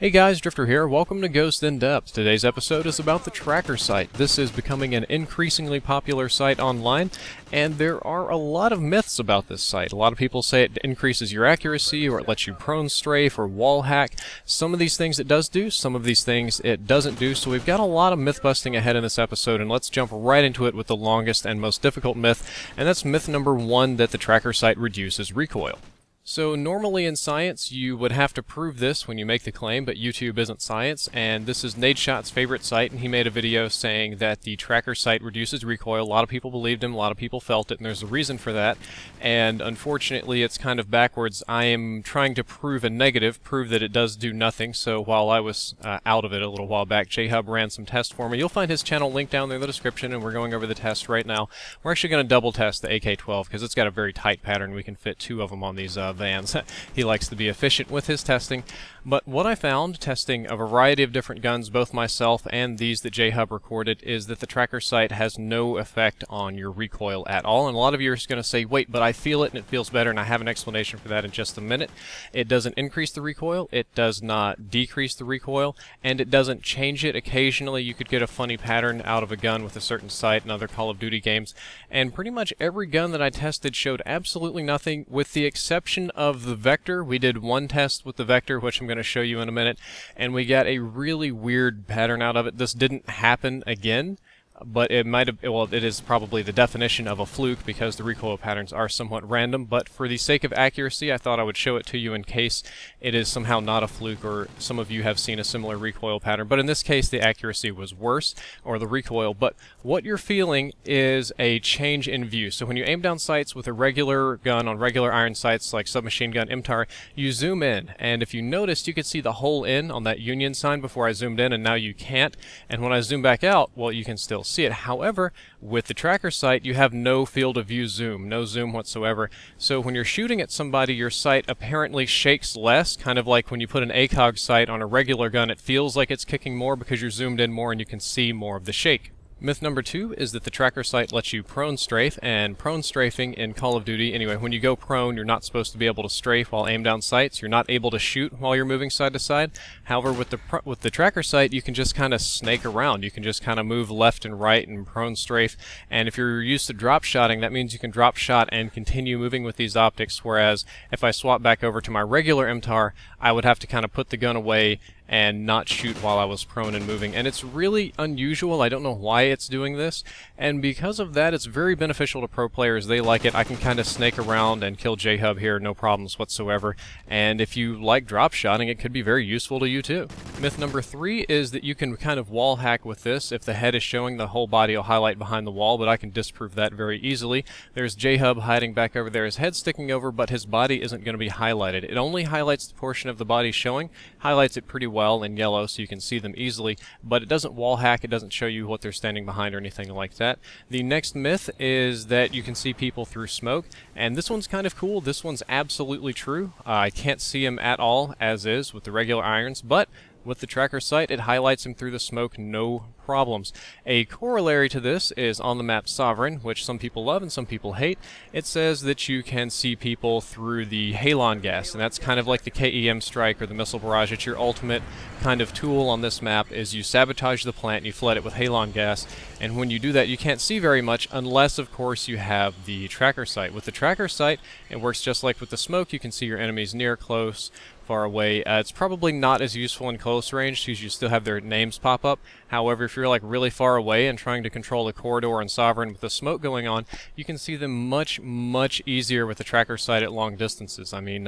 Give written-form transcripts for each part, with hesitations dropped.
Hey guys, Drifter here. Welcome to Ghost in Depth. Today's episode is about the tracker site. This is becoming an increasingly popular site online, and there are a lot of myths about this site. A lot of people say it increases your accuracy, or it lets you prone strafe, or wall hack. Some of these things it does do, some of these things it doesn't do, so we've got a lot of myth busting ahead in this episode, and let's jump right into it with the longest and most difficult myth, and that's myth number 1, that the tracker site reduces recoil. So normally in science you would have to prove this when you make the claim, but YouTube isn't science, and this is Nadeshot's favorite site, and he made a video saying that the tracker site reduces recoil. A lot of people believed him, a lot of people felt it, and there's a reason for that, and unfortunately it's kind of backwards. I am trying to prove a negative, prove that it does do nothing, so while I was out of it a little while back, J-Hub ran some tests for me. You'll find his channel linked down there in the description, and we're going over the test right now. We're actually going to double test the AK-12 because it's got a very tight pattern. We can fit 2 of them on these vans. He likes to be efficient with his testing, but what I found testing a variety of different guns, both myself and these that J-Hub recorded, is that the tracker sight has no effect on your recoil at all. And a lot of you are going to say, wait, but I feel it and it feels better, and I have an explanation for that in just a minute. It doesn't increase the recoil, it does not decrease the recoil, and it doesn't change it. Occasionally you could get a funny pattern out of a gun with a certain sight in other Call of Duty games, and pretty much every gun that I tested showed absolutely nothing, with the exception of the Vector. We did one test with the Vector, which I'm going to show you in a minute, and we got a really weird pattern out of it. This didn't happen again, but it might have, well, it is probably the definition of a fluke because the recoil patterns are somewhat random, but for the sake of accuracy I thought I would show it to you in case it is somehow not a fluke or some of you have seen a similar recoil pattern. But in this case the accuracy was worse, or the recoil, but what you're feeling is a change in view. So when you aim down sights with a regular gun on regular iron sights like submachine gun MTAR, you zoom in, and if you noticed you could see the hole in on that Union sign before I zoomed in, and now you can't, and when I zoom back out, well, you can still see it. However, with the tracker sight you have no field of view zoom, no zoom whatsoever, so when you're shooting at somebody your sight apparently shakes less, kind of like when you put an ACOG sight on a regular gun, it feels like it's kicking more because you're zoomed in more and you can see more of the shake. Myth number 2 is that the tracker sight lets you prone strafe, and prone strafing in Call of Duty, anyway, when you go prone you're not supposed to be able to strafe while aimed down sights. You're not able to shoot while you're moving side to side. However, with the tracker sight you can just kind of snake around. You can just kind of move left and right and prone strafe, and if you're used to drop shotting, that means you can drop shot and continue moving with these optics, whereas if I swap back over to my regular MTAR I would have to kind of put the gun away and not shoot while I was prone and moving, and it's really unusual. I don't know why it's doing this, and because of that it's very beneficial to pro players. They like it. I can kind of snake around and kill J-Hub here, no problems whatsoever, and if you like drop shotting it could be very useful to you too. Myth number 3 is that you can kind of wall hack with this. If the head is showing, the whole body will highlight behind the wall, but I can disprove that very easily. There's J-Hub hiding back over there, his head sticking over, but his body isn't going to be highlighted. It only highlights the portion of the body showing, highlights it pretty well in yellow so you can see them easily, but it doesn't wall hack, it doesn't show you what they're standing behind or anything like that. The next myth is that you can see people through smoke, and this one's kind of cool. This one's absolutely true. I can't see him at all as is with the regular irons, but with the tracker sight it highlights him through the smoke, no problems. A corollary to this is on the map Sovereign, which some people love and some people hate. It says that you can see people through the HALON gas, and that's kind of like the KEM strike or the missile barrage. It's your ultimate kind of tool on this map, is you sabotage the plant and you flood it with HALON gas, and when you do that you can't see very much unless of course you have the tracker sight. With the tracker sight it works just like with the smoke. You can see your enemies near, close, far away. It's probably not as useful in close range because you still have their names pop up. However, if you're like really far away and trying to control a corridor in Sovereign with the smoke going on, you can see them much easier with the tracker sight at long distances. I mean,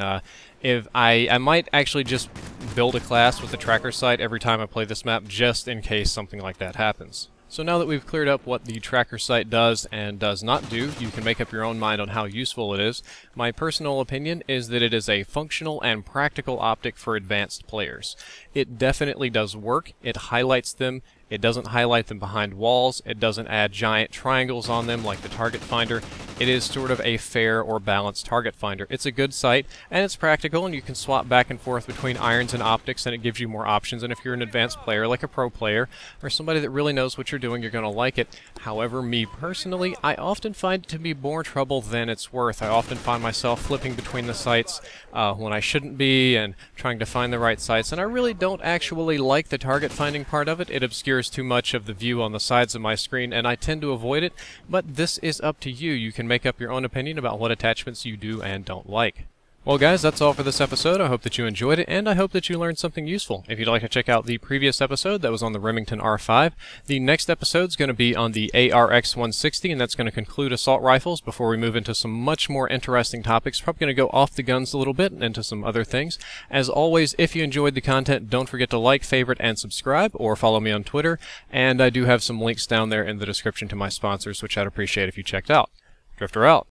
if I might actually just build a class with the tracker sight every time I play this map just in case something like that happens. So now that we've cleared up what the tracker sight does and does not do, you can make up your own mind on how useful it is. My personal opinion is that it is a functional and practical optic for advanced players. It definitely does work. It highlights them. It doesn't highlight them behind walls. It doesn't add giant triangles on them like the target finder. it is sort of a fair or balanced target finder. It's a good sight, and it's practical, and you can swap back and forth between irons and optics, and it gives you more options. And if you're an advanced player, like a pro player, or somebody that really knows what you're doing, you're going to like it. However, me personally, I often find it to be more trouble than it's worth. I often find myself flipping between the sights when I shouldn't be, and trying to find the right sights, and I really don't actually like the target finding part of it. It obscures too much of the view on the sides of my screen, and I tend to avoid it, but this is up to you. You can make up your own opinion about what attachments you do and don't like. Well guys, that's all for this episode. I hope that you enjoyed it, and I hope that you learned something useful. If you'd like to check out the previous episode, that was on the Remington R5. The next episode is going to be on the ARX-160, and that's going to conclude assault rifles before we move into some much more interesting topics. Probably going to go off the guns a little bit and into some other things. As always, if you enjoyed the content, don't forget to like, favorite, and subscribe, or follow me on Twitter. And I do have some links down there in the description to my sponsors, which I'd appreciate if you checked out. Drifter out.